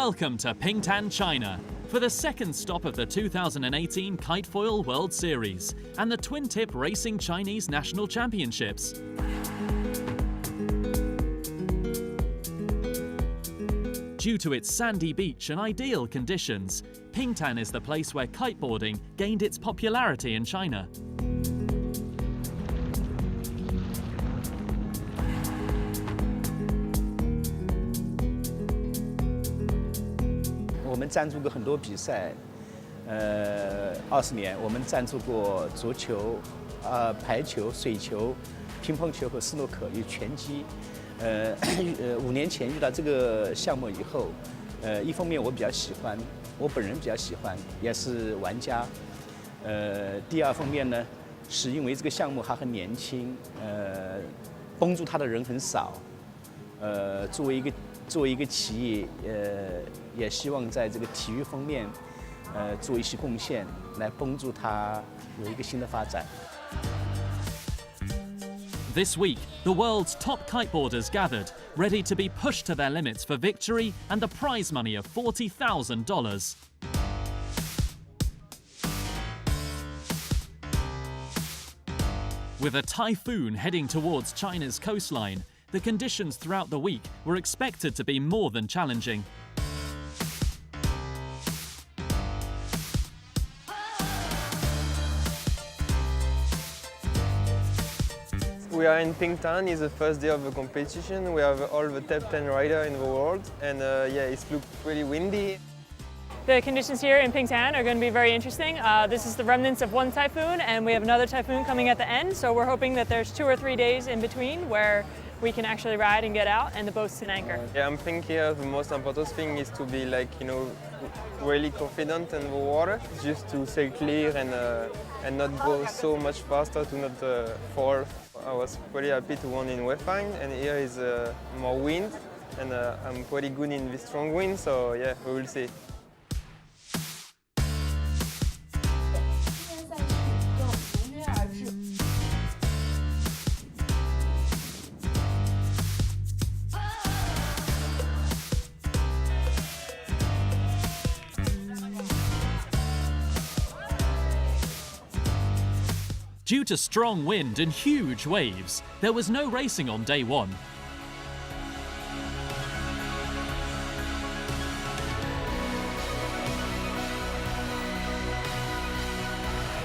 Welcome to Pingtan, China, for the second stop of the 2018 KiteFoil World Series and the twin-tip Racing Chinese National Championships. Due to its sandy beach and ideal conditions, Pingtan is the place where kiteboarding gained its popularity in China.我们赞助过很多比赛，20年我们赞助过足球、排球、水球、乒乓球和斯诺克，有拳击。5年前遇到这个项目以后，一方面我比较喜欢，我本人比较喜欢，也是玩家。第二方面呢，是因为这个项目还很年轻，帮助他的人很少。作为一个企业，也希望在这个体育方面，做一些贡献，来帮助它有一个新的发展。This week, the world's top kiteboarders gathered, ready to be pushed to their limits for victory and the prize money of $40,000. With a typhoon heading towards China's coastline, the conditions throughout the week were expected to be more than challenging. We are in Pingtan. It's the first day of the competition. We have all the top 10 riders in the world, and yeah, it's looked pretty windy. The conditions here in Pingtan are going to be very interesting. This is the remnants of one typhoon, and we have another typhoon coming at the end, so we're hoping that there's 2 or 3 days in between where we can actually ride and get out and the boat's in anchor. Yeah, I'm thinking here the most important thing is to be really confident in the water, just to sail clear and not go so much faster to not fall. I was pretty happy to win in Wefang, and here is more wind, and I'm pretty good in the strong wind, so yeah, we will see. Due to strong wind and huge waves, there was no racing on day one.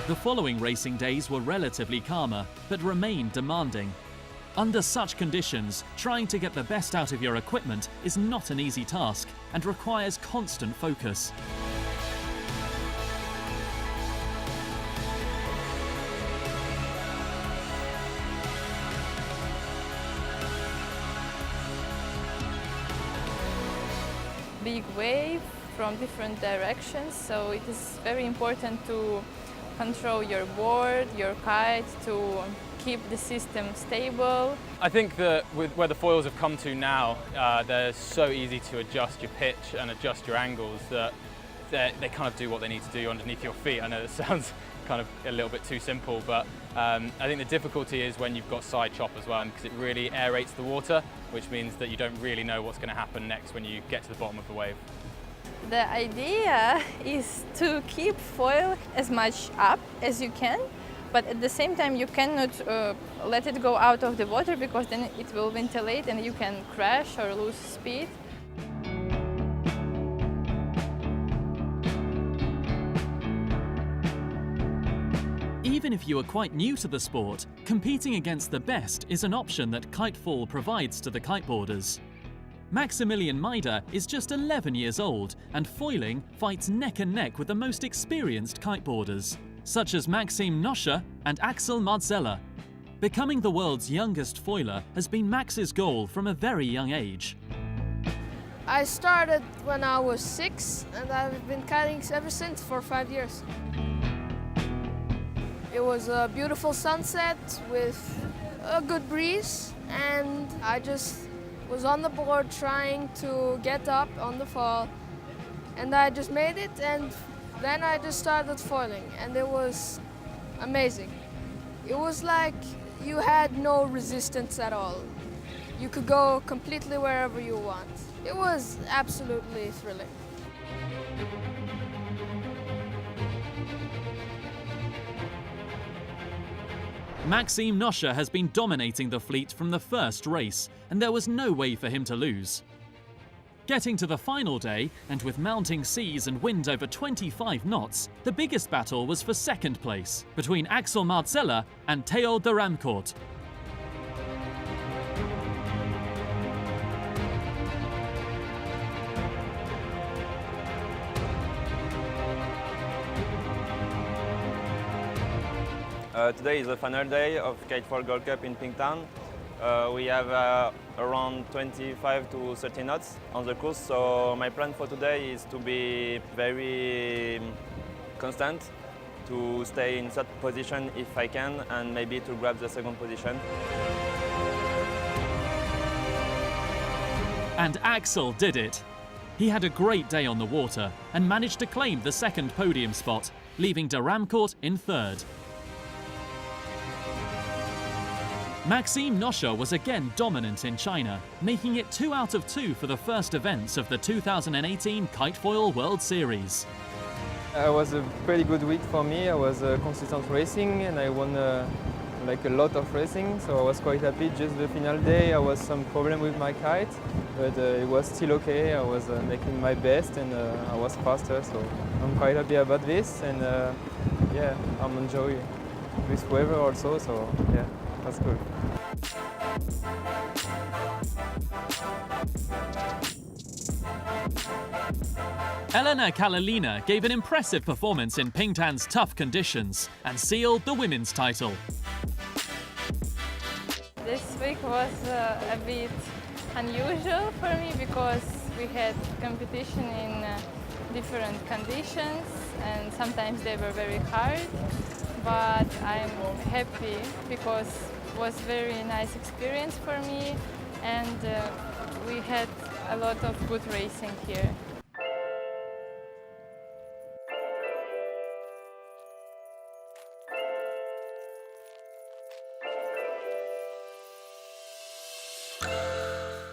The following racing days were relatively calmer, but remained demanding. Under such conditions, trying to get the best out of your equipment is not an easy task and requires constant focus. Big wave from different directions, so it is very important to control your board, your kite, to keep the system stable. I think that with where the foils have come to now, they're so easy to adjust your pitch and adjust your angles that they kind of do what they need to do underneath your feet. I know it sounds kind of a little bit too simple, but I think the difficulty is when you've got side chop as well, because it really aerates the water, which means that you don't really know what's going to happen next when you get to the bottom of the wave. The idea is to keep foil as much up as you can, but at the same time you cannot let it go out of the water, because then it will ventilate and you can crash or lose speed. Even if you are quite new to the sport, competing against the best is an option that KiteFoil provides to the kiteboarders. Maximilian Maider is just 11 years old, and foiling fights neck and neck with the most experienced kiteboarders, such as Maxim Noscher and Axel Marzella. Becoming the world's youngest foiler has been Max's goal from a very young age. I started when I was 6, and I've been kiting ever since for 5 years. It was a beautiful sunset with a good breeze, and I just was on the board trying to get up on the fall, and I just made it, and then I just started foiling, and it was amazing. It was like you had no resistance at all. you could go completely wherever you want. It was absolutely thrilling. Maxime Noscher has been dominating the fleet from the first race, and there was no way for him to lose. Getting to the final day, and with mounting seas and wind over 25 knots, the biggest battle was for second place, between Axel Marzeller and Theo de Ramcourt. Today is the final day of KiteFoil GoldCup in Pingtan. We have around 25 to 30 knots on the course, so my plan for today is to be very constant, to stay in third position if I can, and maybe to grab the second position. And Axel did it. He had a great day on the water and managed to claim the second podium spot, leaving de Ramcourt in third. Maxime Noscher was again dominant in China, making it 2 out of 2 for the first events of the 2018 KiteFoil World Series. It was a pretty good week for me. I was consistent racing and I won like a lot of racing, so I was quite happy. Just the final day, I was some problem with my kite, but it was still okay. I was making my best and I was faster, so I'm quite happy about this. And yeah, I'm enjoying this weather also, so yeah, that's good. Elena Kalalina gave an impressive performance in Pingtan's tough conditions and sealed the women's title. This week was a bit unusual for me because we had competition in different conditions and sometimes they were very hard, but I'm happy because it was a very nice experience for me and we had a lot of good racing here.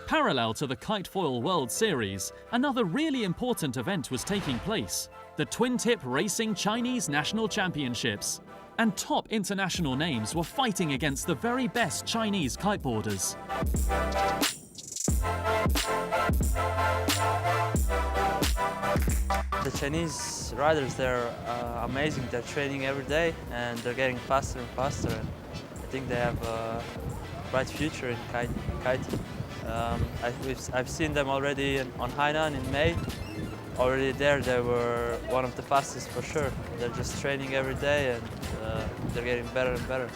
Parallel to the KiteFoil World Series, another really important event was taking place, the twin-tip racing Chinese National Championships. And top international names were fighting against the very best Chinese kiteboarders. The Chinese riders, they're amazing. They're training every day and they're getting faster and faster. And I think they have a bright future in kiting. I've seen them already on Hainan in May. Already there, they were one of the fastest for sure. They're just training every day and they're getting better and better.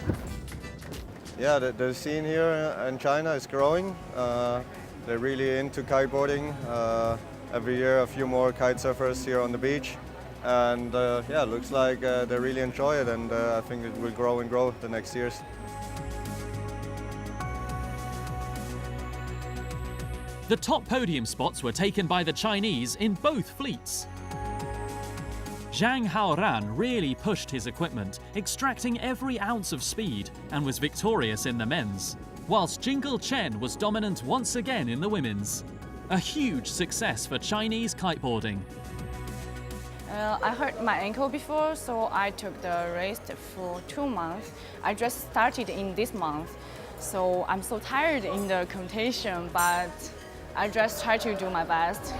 Yeah, the scene here in China is growing. They're really into kiteboarding. Every year, a few more kite surfers here on the beach. And yeah, looks like they really enjoy it, and I think it will grow and grow the next years. The top podium spots were taken by the Chinese in both fleets. Zhang Haoran really pushed his equipment, extracting every ounce of speed, and was victorious in the men's, whilst Jingle Chen was dominant once again in the women's. A huge success for Chinese kiteboarding. I hurt my ankle before, so I took the rest for 2 months. I just started in this month, so I'm so tired in the competition, but I just try to do my best.